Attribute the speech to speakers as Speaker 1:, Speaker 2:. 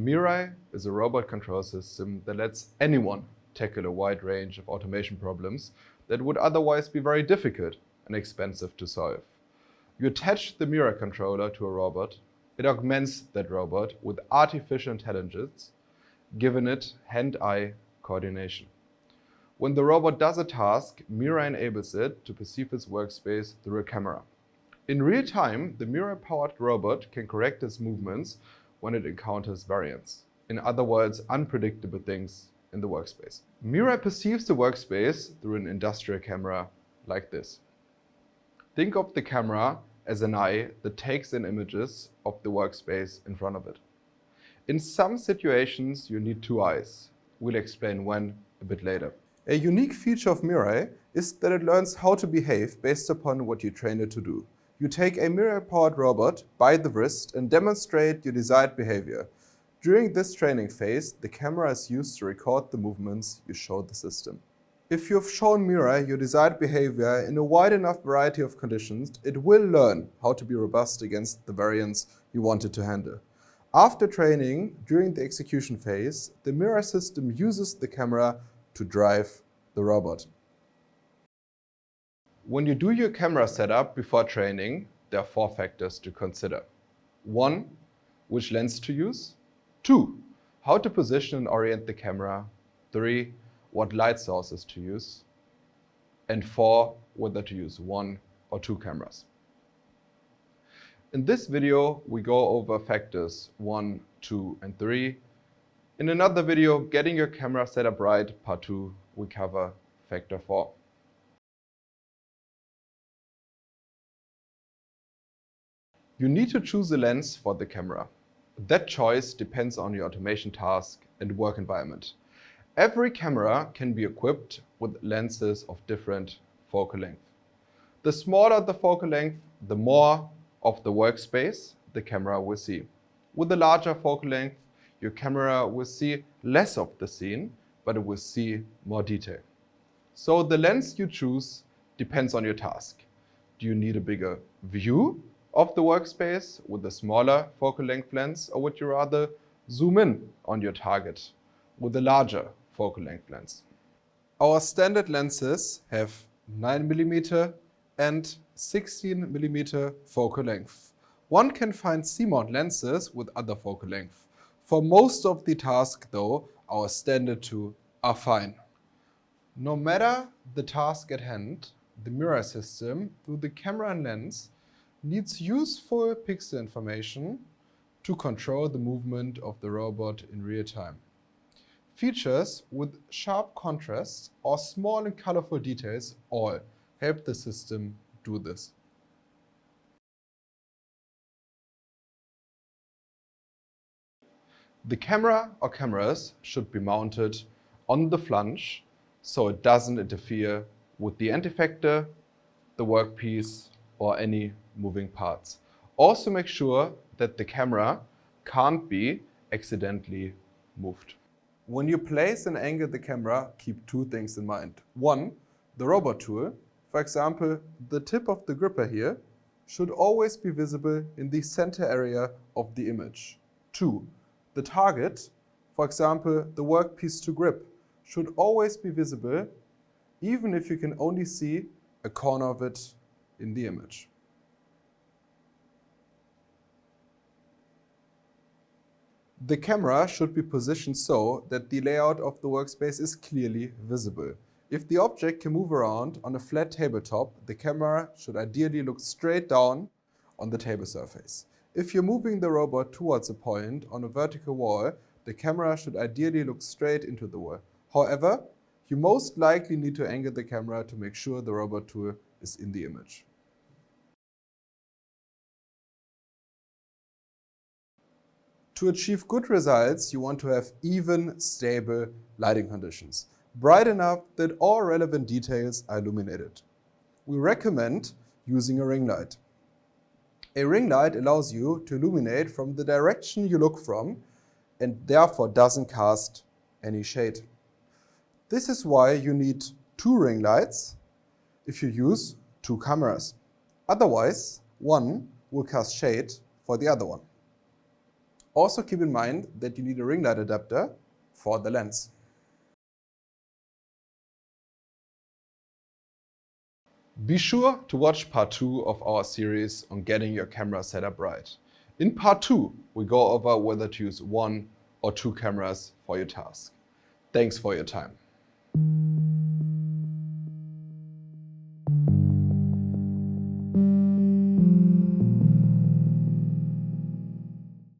Speaker 1: MIRAI is a robot control system that lets anyone tackle a wide range of automation problems that would otherwise be very difficult and expensive to solve. You attach the MIRAI controller to a robot. It augments that robot with artificial intelligence, giving it hand-eye coordination. When the robot does a task, MIRAI enables it to perceive its workspace through a camera. In real time, the MIRAI-powered robot can correct its movements when it encounters variance. In other words, unpredictable things in the workspace. MIRAI perceives the workspace through an industrial camera like this. Think of the camera as an eye that takes in images of the workspace in front of it. In some situations, you need two eyes. We'll explain when a bit later. A unique feature of MIRAI is that it learns how to behave based upon what you train it to do. You take a MIRAI-powered robot by the wrist and demonstrate your desired behavior. During this training phase, the camera is used to record the movements you show the system. If you've shown MIRAI your desired behavior in a wide enough variety of conditions, it will learn how to be robust against the variance you want it to handle. After training, during the execution phase, the MIRAI system uses the camera to drive the robot. When you do your camera setup before training, there are 4 factors to consider. 1. Which lens to use. 2. How to position and orient the camera. 3. What light sources to use. And 4. Whether to use 1 or 2 cameras. In this video, we go over factors 1, 2, and 3. In another video, Getting Your Camera Set Up Right, Part 2, we cover factor 4. You need to choose a lens for the camera. That choice depends on your automation task and work environment. Every camera can be equipped with lenses of different focal length. The smaller the focal length, the more of the workspace the camera will see. With a larger focal length, your camera will see less of the scene, but it will see more detail. So the lens you choose depends on your task. Do you need a bigger view of the workspace with a smaller focal length lens, or would you rather zoom in on your target with a larger focal length lens? Our standard lenses have 9mm and 16mm focal length. One can find C-mount lenses with other focal length. For most of the task though, our standard 2 are fine. No matter the task at hand, the MIRAI system, through the camera and lens, needs useful pixel information to control the movement of the robot in real time. Features with sharp contrast or small and colorful details all help the system do this. The camera or cameras should be mounted on the flange so it doesn't interfere with the anti-factor, the workpiece, or any moving parts. Also make sure that the camera can't be accidentally moved. When you place and angle the camera, keep 2 things in mind. 1, the robot tool, for example, the tip of the gripper here, should always be visible in the center area of the image. 2, the target, for example, the workpiece to grip, should always be visible, even if you can only see a corner of it in the image. The camera should be positioned so that the layout of the workspace is clearly visible. If the object can move around on a flat tabletop, the camera should ideally look straight down on the table surface. If you're moving the robot towards a point on a vertical wall, the camera should ideally look straight into the wall. However, you most likely need to angle the camera to make sure the robot tool is in the image. To achieve good results, you want to have even, stable lighting conditions, bright enough that all relevant details are illuminated. We recommend using a ring light. A ring light allows you to illuminate from the direction you look from and therefore doesn't cast any shade. This is why you need 2 ring lights if you use 2 cameras. Otherwise, one will cast shade for the other one.
Speaker 2: Also keep in mind that you need a ring light adapter for the lens.
Speaker 1: Be sure to watch part 2 of our series on getting your camera set up right. In part 2, we go over whether to use 1 or 2 cameras for your task. Thanks for your time.